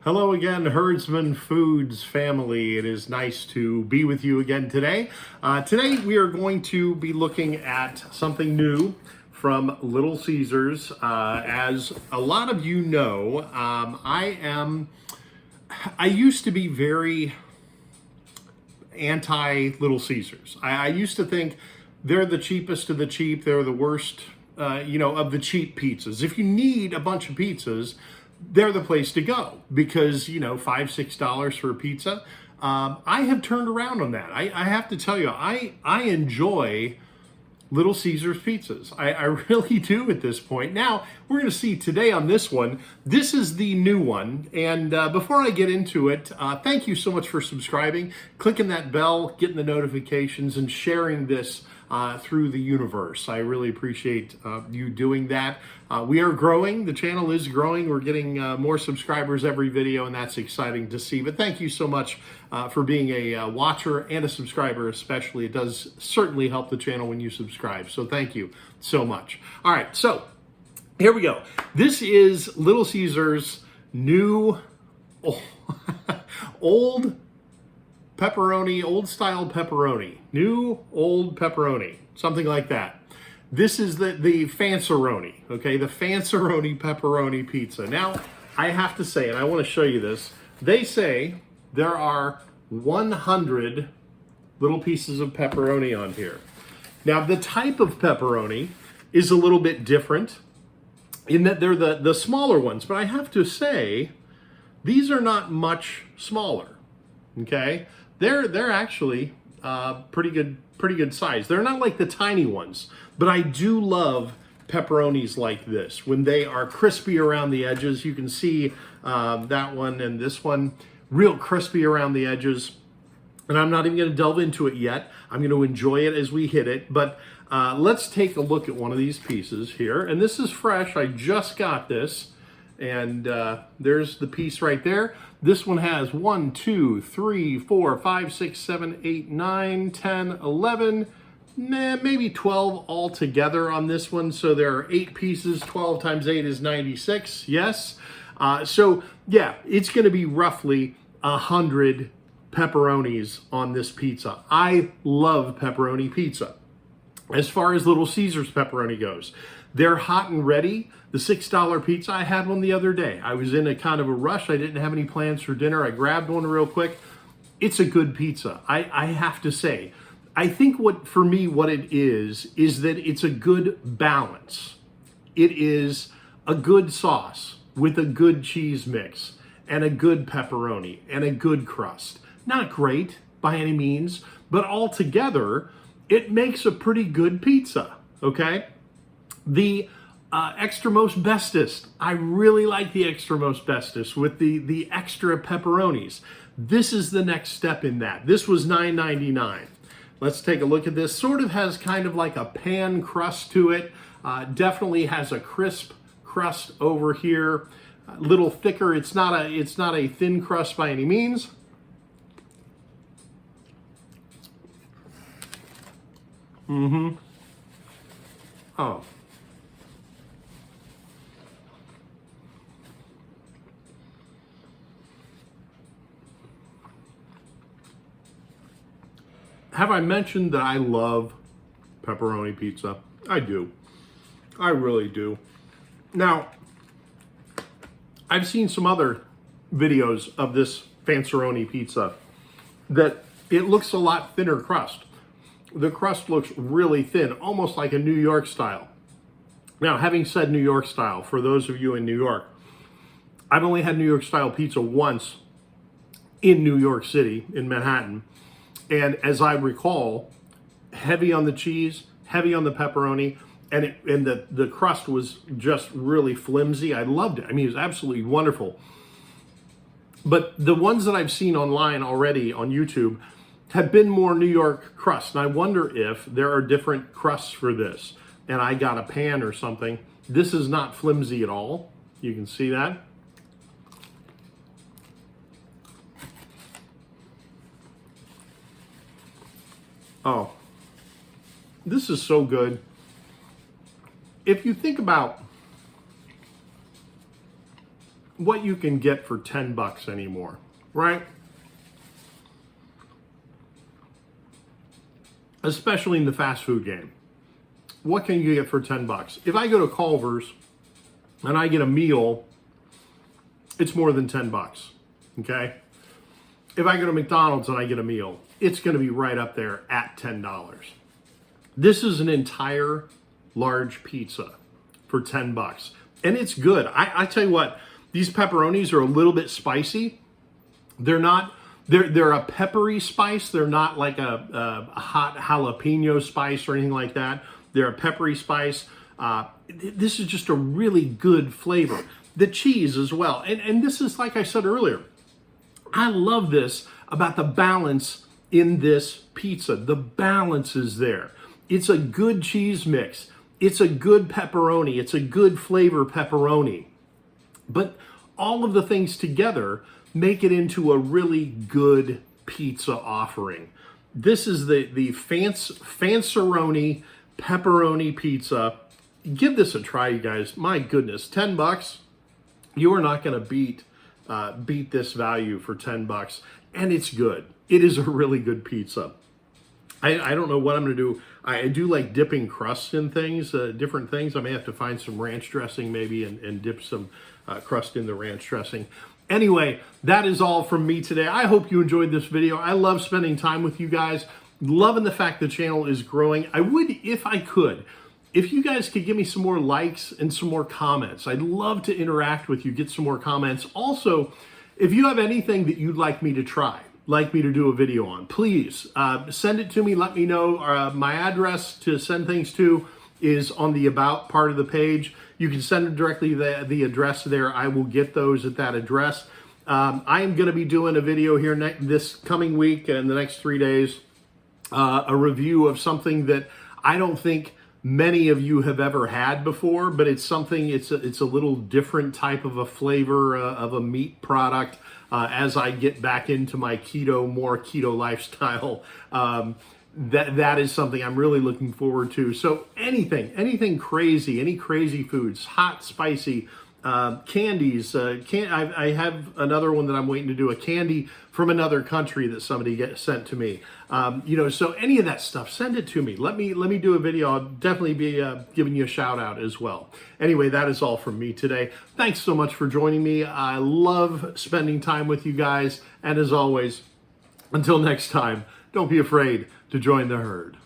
Hello again, Herdsman Foods family. It is nice to be with you again today. Today we are going to be looking at something new from Little Caesars. As a lot of you know, I used to be very anti Little Caesars. I used to think they're the cheapest of the cheap. They're the worst, of the cheap pizzas. If you need a bunch of pizzas, they're the place to go because, $5-6 for a pizza. I have turned around on that. I have to tell you, I enjoy Little Caesars pizzas. I really do at this point. Now, we're going to see today on this one. This is the new one. And before I get into it, thank you so much for subscribing, clicking that bell, getting the notifications, and sharing this through the universe. I really appreciate you doing that. We are growing. The channel is growing. We're getting more subscribers every video, and that's exciting to see. But thank you so much for being a watcher and a subscriber especially. It does certainly help the channel when you subscribe. So thank you so much. All right, so here we go. This is Little Caesars' new old pepperoni, old style pepperoni, new old pepperoni, something like that. This is the Fanceroni, okay? The Fanceroni pepperoni pizza. Now, I have to say, and I want to show you this, they say there are 100 little pieces of pepperoni on here. Now, the type of pepperoni is a little bit different in that they're the smaller ones, but I have to say, these are not much smaller, okay? They're actually pretty good size. They're not like the tiny ones, but I do love pepperonis like this when they are crispy around the edges. You can see that one and this one real crispy around the edges. And I'm not even going to delve into it yet. I'm going to enjoy it as we hit it. But let's take a look at one of these pieces here. And this is fresh. I just got this. And there's the piece right there. This one has 1, 2, 3, 4, 5, 6, 7, 8, 9, 10, 11, maybe 12 altogether on this one. So there are 8 pieces. 12 times 8 is 96. Yes. So yeah, it's going to be roughly 100 pepperonis on this pizza. I love pepperoni pizza. As far as Little Caesars pepperoni goes, they're hot and ready. The $6 pizza, I had one the other day. I was in a kind of a rush. I didn't have any plans for dinner. I grabbed one real quick. It's a good pizza. I have to say, I think what it is that it's a good balance. It is a good sauce with a good cheese mix and a good pepperoni and a good crust. Not great by any means, but altogether, it makes a pretty good pizza, okay? The extramost bestest. I really like the extramost bestest with the extra pepperonis. This is the next step in that. This was $9.99. Let's take a look at this. Sort of has kind of like a pan crust to it. Definitely has a crisp crust over here. A little thicker. It's not a thin crust by any means. Oh. Have I mentioned that I love pepperoni pizza? I do. I really do. Now, I've seen some other videos of this Fanceroni pizza that it looks a lot thinner crust. The crust looks really thin, almost like a New York style. Now, having said New York style, for those of you in New York, I've only had New York style pizza once in New York City, in Manhattan. And as I recall, heavy on the cheese, heavy on the pepperoni, and the crust was just really flimsy. I loved it. I mean, it was absolutely wonderful. But the ones that I've seen online already on YouTube have been more New York crust. And I wonder if there are different crusts for this. And I got a pan or something. This is not flimsy at all. You can see that. Oh, this is so good. If you think about what you can get for 10 bucks anymore, right? Especially in the fast food game. What can you get for 10 bucks? If I go to Culver's and I get a meal, it's more than 10 bucks, okay? If I go to McDonald's and I get a meal, it's going to be right up there at $10. This is an entire large pizza for 10 bucks. And it's good. I tell you what, these pepperonis are a little bit spicy. They're a peppery spice. They're not like a hot jalapeno spice or anything like that. They're a peppery spice. This is just a really good flavor. The cheese as well. And this is, like I said earlier, I love this about the balance in this pizza. The balance is there. It's a good cheese mix. It's a good pepperoni. It's a good flavor pepperoni. But all of the things together make it into a really good pizza offering. This is the Fanceroni pepperoni pizza. Give this a try, you guys. My goodness, 10 bucks. You are not going to beat this value for 10 bucks. And it's good. It is a really good pizza. I don't know what I'm going to do. I do like dipping crusts in things, different things. I may have to find some ranch dressing maybe and dip some crust in the ranch dressing. Anyway, that is all from me today. I hope you enjoyed this video. I love spending time with you guys. Loving the fact the channel is growing. I would, if I could, if you guys could give me some more likes and some more comments. I'd love to interact with you, get some more comments. Also, if you have anything that you'd like me to try, like me to do a video on, please send it to me. Let me know. My address to send things to is on the About part of the page. You can send it directly to the address there. I will get those at that address. I am going to be doing a video here this coming week and the next 3 days, a review of something that I don't think many of you have ever had before, but it's something, it's a little different type of a flavor of a meat product. As I get back into my more keto lifestyle, that is something I'm really looking forward to. So anything crazy, any crazy foods, hot, spicy, candies. I have another one that I'm waiting to do, a candy from another country that somebody sent to me. So any of that stuff, send it to me. Let me do a video. I'll definitely be giving you a shout out as well. Anyway, that is all from me today. Thanks so much for joining me. I love spending time with you guys. And as always, until next time, don't be afraid to join the herd.